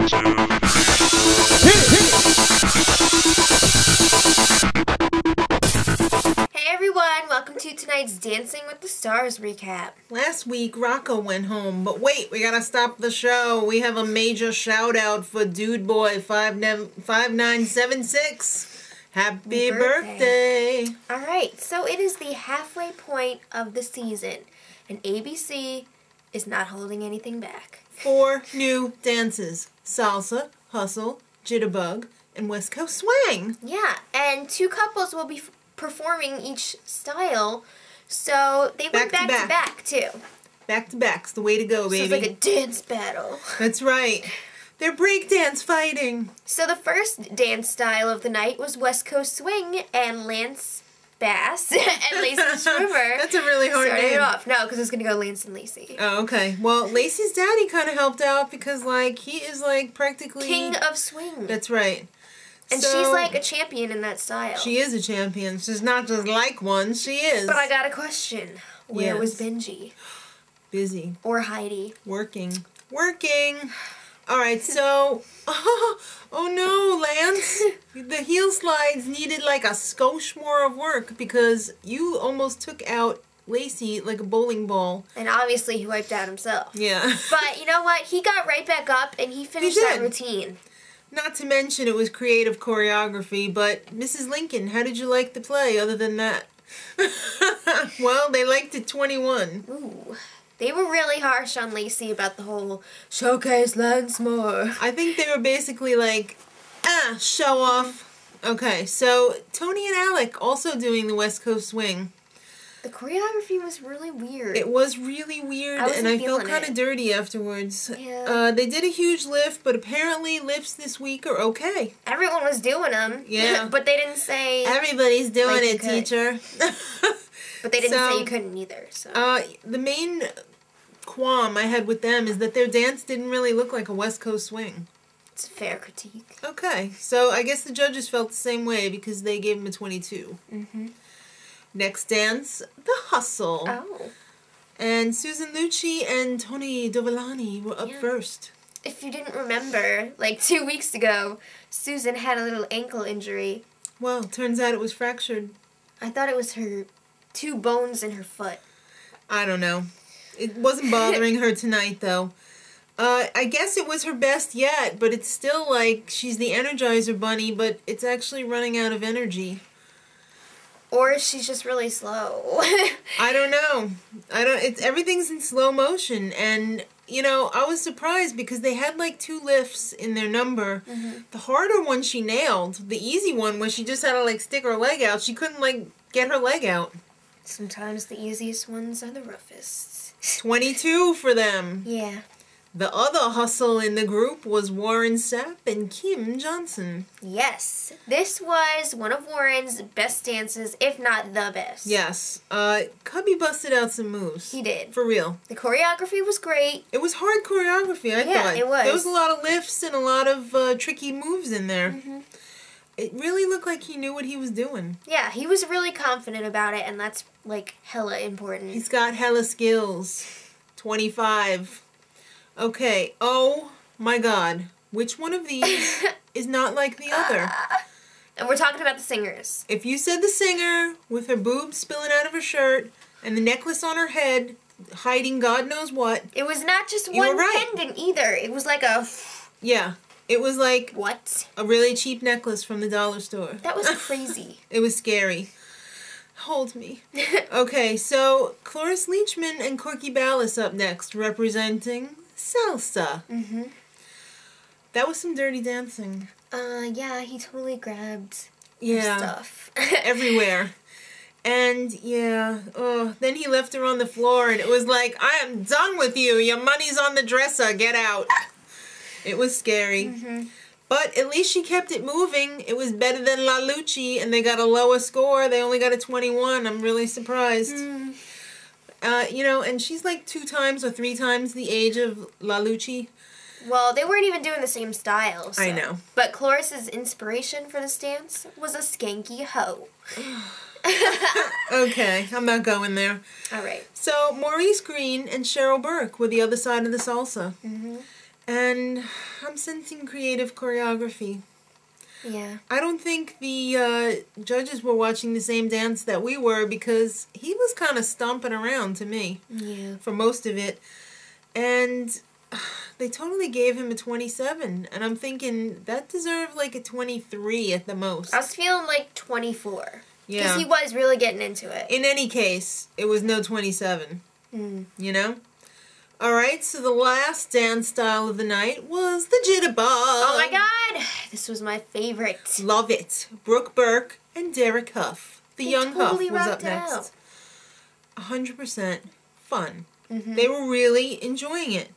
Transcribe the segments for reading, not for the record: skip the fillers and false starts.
Hey everyone, welcome to tonight's Dancing with the Stars recap. Last week, Rocco went home, but wait, we gotta stop the show. We have a major shout out for Dude Boy 5976. Happy birthday! Alright, so it is the halfway point of the season, and ABC is not holding anything back. 4 new dances: salsa, hustle, jitterbug, and West Coast swing. Yeah, and 2 couples will be performing each style, so they went back to back too. Back to back's the way to go, baby. So it's like a dance battle. That's right. They're breakdance fighting. So the first dance style of the night was West Coast Swing, and Lance Bass and Lacey Schwimmer. That's a really hard name. Started it off. No, because it's going to go Lance and Lacey. Oh, okay. Well, Lacey's daddy kind of helped out because, like, he is, like, practically... King of Swing. That's right. And so, she's, like, a champion in that style. She is a champion. She's not just like one. She is. But I got a question. Where was Benji? Busy. Or Heidi? Working. All right, so... Oh, no, Lance. The heel slides needed, like, a skosh more of work because you almost took out Lacey like a bowling ball. And obviously he wiped out himself. Yeah. But you know what? He got right back up and he finished that routine. Not to mention it was creative choreography, but Mrs. Lincoln, how did you like the play other than that? Well, they liked it 21. Ooh. They were really harsh on Lacey about the whole showcase Lance more. I think they were basically like, show off. Okay, so Toni and Alec also doing the West Coast swing. The choreography was really weird. It was really weird, and I felt kind of dirty afterwards. Yeah. They did a huge lift, but apparently lifts this week are okay. Everyone was doing them. Yeah. But they didn't say... Everybody's doing it, teacher. But they didn't say you couldn't either, so... The main qualm I had with them is that their dance didn't really look like a West Coast swing. It's a fair critique. Okay, so I guess the judges felt the same way because they gave them a 22. Mm-hmm. Next dance, the hustle. Oh. And Susan Lucci and Tony Dovolani were up first. If you didn't remember, like 2 weeks ago, Susan had a little ankle injury. Well, turns out it was fractured. I thought it was her 2 bones in her foot. I don't know. It wasn't bothering her tonight, though. I guess it was her best yet, but it's still like she's the Energizer Bunny, but it's actually running out of energy. Or she's just really slow. I don't know. Everything's in slow motion, and you know, I was surprised because they had like 2 lifts in their number. Mm-hmm. The harder one she nailed. The easy one where she just had to like stick her leg out. She couldn't like get her leg out. Sometimes the easiest ones are the roughest. 22 for them. Yeah. The other hustle in the group was Warren Sapp and Kym Johnson. Yes. This was one of Warren's best dances, if not the best. Yes. Cubby busted out some moves. He did. For real. The choreography was great. It was hard choreography, I thought. Yeah, it was. There was a lot of lifts and a lot of tricky moves in there. Mm-hmm. It really looked like he knew what he was doing. Yeah, he was really confident about it, and that's, like, hella important. He's got hella skills. 25. Okay, oh my god. Which one of these is not like the other? And we're talking about the singers. If you said the singer with her boobs spilling out of her shirt and the necklace on her head hiding God knows what. It was not just one pendant either. It was like a... Yeah. It was like... What? A really cheap necklace from the dollar store. That was crazy. It was scary. Hold me. Okay, so Cloris Leachman and Corky Ballas up next, representing salsa. Mm-hmm. That was some dirty dancing. Yeah, he totally grabbed stuff. Everywhere. And, yeah, then he left her on the floor, and it was like, I am done with you. Your money's on the dresser. Get out. It was scary. Mm-hmm. But at least she kept it moving. It was better than La Lucci, and they got a lower score. They only got a 21. I'm really surprised. Mm. You know, and she's like 2 times or 3 times the age of La Lucci. Well, they weren't even doing the same style. So. I know. But Cloris's inspiration for this dance was a skanky hoe. Okay, I'm not going there. All right. So, Maurice Green and Cheryl Burke were the other side of the salsa. Mm-hmm. And I'm sensing creative choreography. Yeah. I don't think the judges were watching the same dance that we were, because he was kind of stomping around to me. Yeah. For most of it. And they totally gave him a 27. And I'm thinking that deserved like a 23 at the most. I was feeling like 24. Yeah. Because he was really getting into it. In any case, it was no 27. Mm. You know? Alright, so the last dance style of the night was the Jitterbug. Oh my god! This was my favorite. Love it. Brooke Burke and Derek Hough. The young totally Hough was up rocked next. out. 100% fun. Mm-hmm. They were really enjoying it.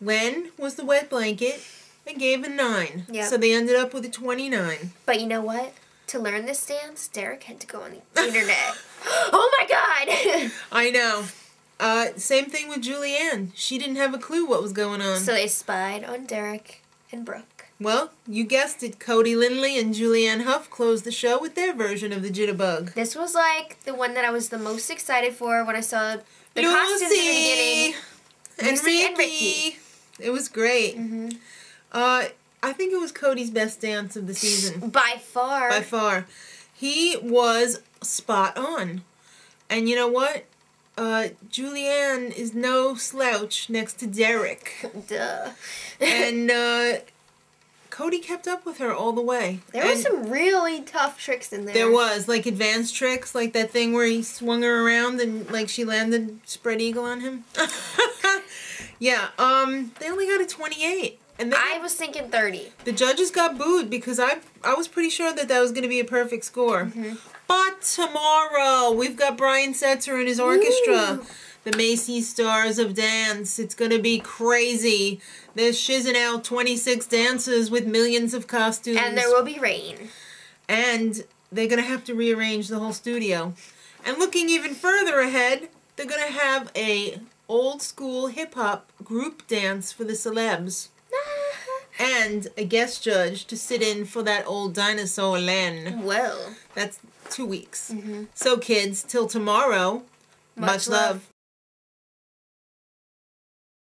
Len was the wet blanket and gave a 9. Yep. So they ended up with a 29. But you know what? To learn this dance, Derek had to go on the internet. Oh my god! I know. Same thing with Julianne. She didn't have a clue what was going on. So they spied on Derek and Brooke. Well, you guessed it. Cody Lindley and Julianne Hough closed the show with their version of the Jitterbug. This was like the one that I was the most excited for when I saw the Lucy costumes in the beginning. Lucy and Ricky. It was great. Mm-hmm. I think it was Cody's best dance of the season. By far. By far. He was spot on. And you know what? Julianne is no slouch next to Derek. Duh. And Cody kept up with her all the way. There were some really tough tricks in there. There was, like advanced tricks, like that thing where he swung her around and like she landed spread eagle on him. Yeah, they only got a 28. And I was thinking 30. The judges got booed because I was pretty sure that was going to be a perfect score. Mm-hmm. But tomorrow, we've got Brian Setzer and his orchestra. Ooh. The Macy Stars of Dance. It's going to be crazy. They're shizzing out 26 dances with millions of costumes. And there will be rain. And they're going to have to rearrange the whole studio. And looking even further ahead, they're going to have a old school hip-hop group dance for the celebs. And a guest judge to sit in for that old dinosaur Len. Well. That's 2 weeks. Mm-hmm. So kids, till tomorrow, much love.